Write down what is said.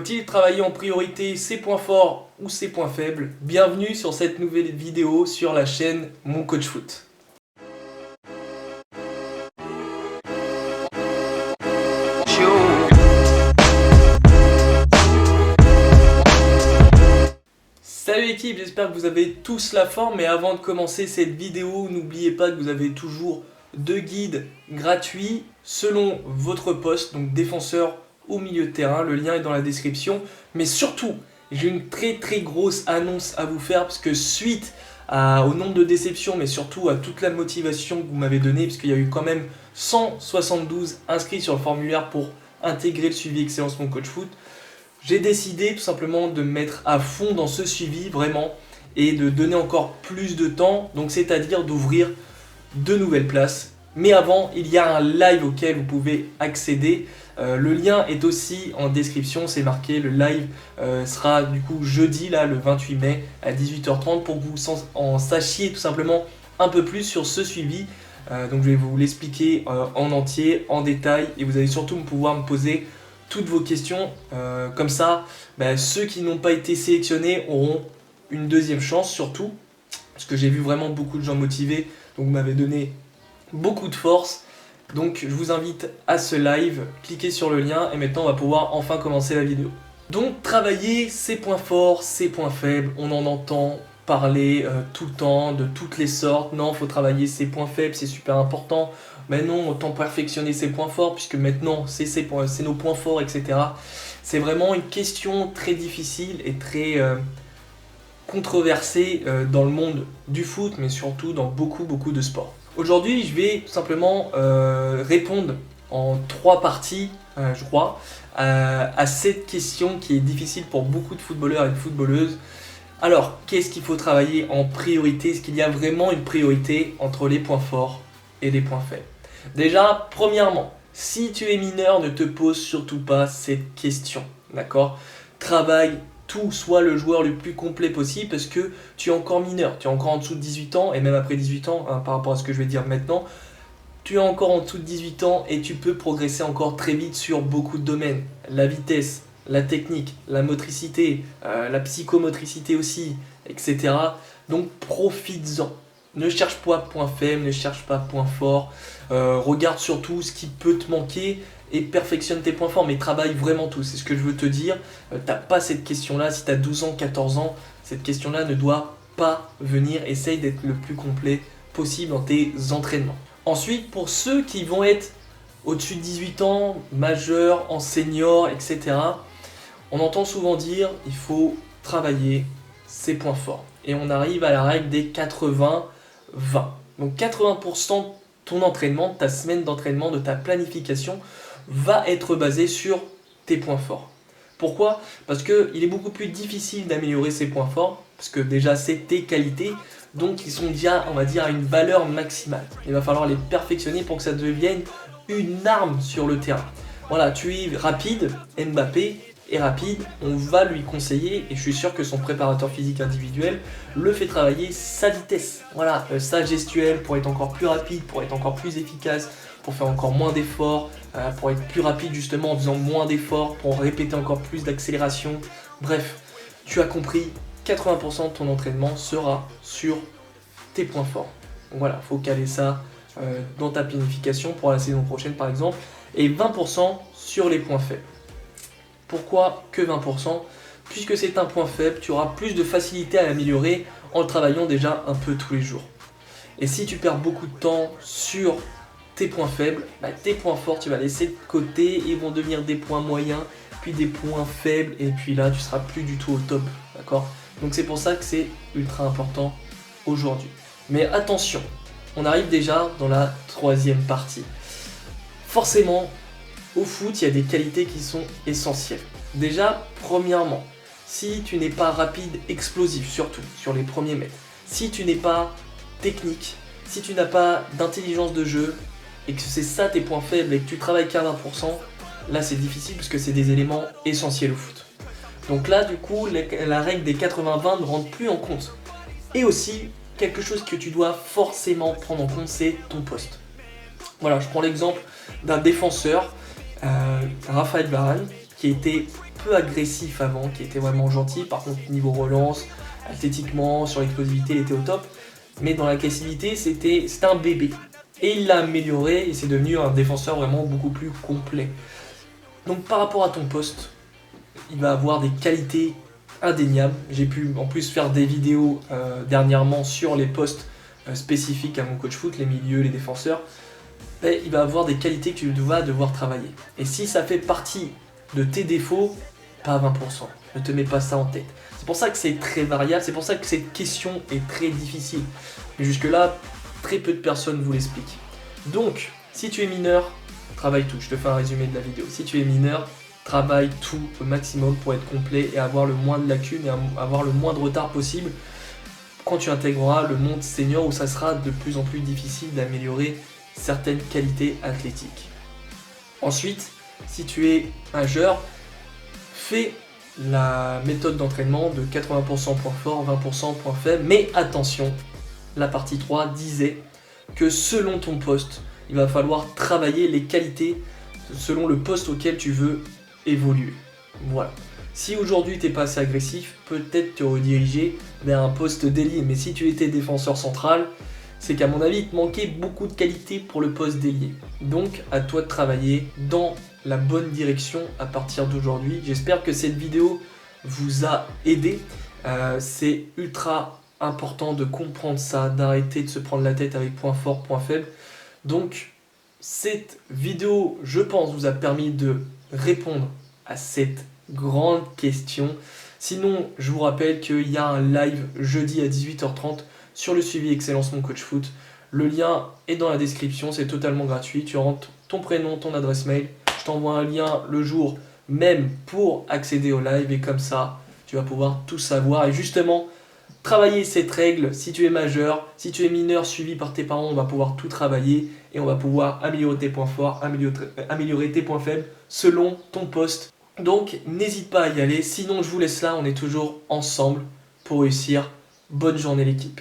Faut-il travailler en priorité ses points forts ou ses points faibles? Bienvenue sur cette nouvelle vidéo sur la chaîne Mon Coach Foot. Salut l'équipe, j'espère que vous avez tous la forme, mais avant de commencer cette vidéo, n'oubliez pas que vous avez toujours deux guides gratuits selon votre poste, donc défenseur ou milieu de terrain, le lien est dans la description. Mais surtout, j'ai une très grosse annonce à vous faire parce que suite au nombre de déceptions, mais surtout à toute la motivation que vous m'avez donnée, parce qu'il y a eu quand même 172 inscrits sur le formulaire pour intégrer le suivi Excellence Mon Coach Foot, j'ai décidé tout simplement de me mettre à fond dans ce suivi vraiment et de donner encore plus de temps, donc c'est-à-dire d'ouvrir de nouvelles places. Mais avant, il y a un live auquel vous pouvez accéder. Le lien est aussi en description, c'est marqué. Le live sera du coup jeudi, là, le 28 mai à 18h30 pour que vous en sachiez tout simplement un peu plus sur ce suivi. Donc je vais vous l'expliquer en entier, en détail, et vous allez surtout pouvoir me poser toutes vos questions. Comme ça, ceux qui n'ont pas été sélectionnés auront une deuxième chance surtout, parce que j'ai vu vraiment beaucoup de gens motivés, donc vous m'avez donné beaucoup de force. Donc je vous invite à ce live, cliquez sur le lien et maintenant on va pouvoir enfin commencer la vidéo. Donc travailler ses points forts, ses points faibles, on en entend parler tout le temps, de toutes les sortes. Non, il faut travailler ses points faibles, c'est super important. Mais non, autant perfectionner ses points forts puisque maintenant c'est nos points forts, etc. C'est vraiment une question très difficile et très controversée dans le monde du foot, mais surtout dans beaucoup de sports. Aujourd'hui, je vais tout simplement répondre en 3 parties, je crois, à cette question qui est difficile pour beaucoup de footballeurs et de footballeuses. Alors, qu'est-ce qu'il faut travailler en priorité? Est-ce qu'il y a vraiment une priorité entre les points forts et les points faibles? Déjà, premièrement, si tu es mineur, ne te pose surtout pas cette question, d'accord? Travaille tout, sois le joueur le plus complet possible parce que tu es encore mineur, tu es encore en dessous de 18 ans et même après 18 ans, par rapport à ce que je vais dire maintenant, tu es encore en dessous de 18 ans et tu peux progresser encore très vite sur beaucoup de domaines. La vitesse, la technique, la motricité, la psychomotricité aussi, etc. Donc profites-en. Ne cherche pas point faible, ne cherche pas point fort. Regarde surtout ce qui peut te manquer et perfectionne tes points forts, mais travaille vraiment tout. C'est ce que je veux te dire. T'as pas cette question-là. Si tu as 12 ans, 14 ans, cette question-là ne doit pas venir. Essaye d'être le plus complet possible dans tes entraînements. Ensuite, pour ceux qui vont être au-dessus de 18 ans, majeurs, en senior, etc., on entend souvent dire il faut travailler ses points forts. Et on arrive à la règle des 80-20. Donc 80% de ton entraînement, de ta semaine d'entraînement, de ta planification va être basé sur tes points forts. Pourquoi? Parce qu'il est beaucoup plus difficile d'améliorer ses points forts, parce que déjà c'est tes qualités, donc ils sont déjà, on va dire, à une valeur maximale. Il va falloir les perfectionner pour que ça devienne une arme sur le terrain. Voilà, tu es rapide, Mbappé est rapide, on va lui conseiller, et je suis sûr que son préparateur physique individuel le fait travailler sa vitesse, voilà, sa gestuelle pour être encore plus rapide, pour être encore plus efficace, pour faire encore moins d'efforts, pour être plus rapide justement en faisant moins d'efforts, pour répéter encore plus d'accélération. Bref, tu as compris, 80% de ton entraînement sera sur tes points forts. Donc voilà, il faut caler ça dans ta planification pour la saison prochaine par exemple, et 20% sur les points faibles. Pourquoi que 20%? Puisque c'est un point faible, tu auras plus de facilité à l'améliorer en le travaillant déjà un peu tous les jours. Et si tu perds beaucoup de temps sur tes points faibles, tes points forts tu vas laisser de côté, ils vont devenir des points moyens, puis des points faibles, et puis là tu seras plus du tout au top, d'accord? Donc c'est pour ça que c'est ultra important aujourd'hui. Mais attention, on arrive déjà dans la 3e partie. Forcément, au foot, il y a des qualités qui sont essentielles. Déjà, premièrement, si tu n'es pas rapide, explosif, surtout sur les premiers mètres, si tu n'es pas technique, si tu n'as pas d'intelligence de jeu, et que c'est ça tes points faibles et que tu travailles qu'à 20%, là c'est difficile parce que c'est des éléments essentiels au foot. Donc là, du coup, la règle des 80-20 ne rentre plus en compte. Et aussi, quelque chose que tu dois forcément prendre en compte, c'est ton poste. Voilà, je prends l'exemple d'un défenseur, Raphaël Varane, qui était peu agressif avant, qui était vraiment gentil. Par contre, niveau relance, athlétiquement, sur l'explosivité, il était au top. Mais dans l'agressivité, c'était un bébé. Et il l'a amélioré et c'est devenu un défenseur vraiment beaucoup plus complet. Donc par rapport à ton poste, il va avoir des qualités indéniables. J'ai pu en plus faire des vidéos dernièrement sur les postes spécifiques à mon coach foot, les milieux, les défenseurs. Et il va avoir des qualités que tu vas devoir travailler. Et si ça fait partie de tes défauts, pas à 20%. Ne te mets pas ça en tête. C'est pour ça que c'est très variable, c'est pour ça que cette question est très difficile. Mais jusque-là, très peu de personnes vous l'expliquent. Donc, si tu es mineur, travaille tout. Je te fais un résumé de la vidéo. Si tu es mineur, travaille tout au maximum pour être complet et avoir le moins de lacunes et avoir le moins de retard possible quand tu intégreras le monde senior où ça sera de plus en plus difficile d'améliorer certaines qualités athlétiques. Ensuite, si tu es majeur, fais la méthode d'entraînement de 80% points forts, 20% points faibles, mais attention, la partie 3 disait que selon ton poste, il va falloir travailler les qualités selon le poste auquel tu veux évoluer. Voilà. Si aujourd'hui tu n'es pas assez agressif, peut-être te rediriger vers un poste d'ailier, mais si tu étais défenseur central, c'est qu'à mon avis, il te manquait beaucoup de qualité pour le poste d'ailier. Donc, à toi de travailler dans la bonne direction à partir d'aujourd'hui. J'espère que cette vidéo vous a aidé. C'est ultra important de comprendre ça, d'arrêter de se prendre la tête avec points forts, points faibles. Donc, cette vidéo, je pense, vous a permis de répondre à cette grande question. Sinon, je vous rappelle qu'il y a un live jeudi à 18h30 sur le suivi Excellence Mon Coach Foot. Le lien est dans la description, c'est totalement gratuit. Tu rentres ton prénom, ton adresse mail. Je t'envoie un lien le jour même pour accéder au live et comme ça, tu vas pouvoir tout savoir. Et justement, travailler cette règle, si tu es majeur, si tu es mineur suivi par tes parents, on va pouvoir tout travailler et on va pouvoir améliorer tes points forts, améliorer tes points faibles selon ton poste. Donc, n'hésite pas à y aller. Sinon, je vous laisse là, on est toujours ensemble pour réussir. Bonne journée l'équipe.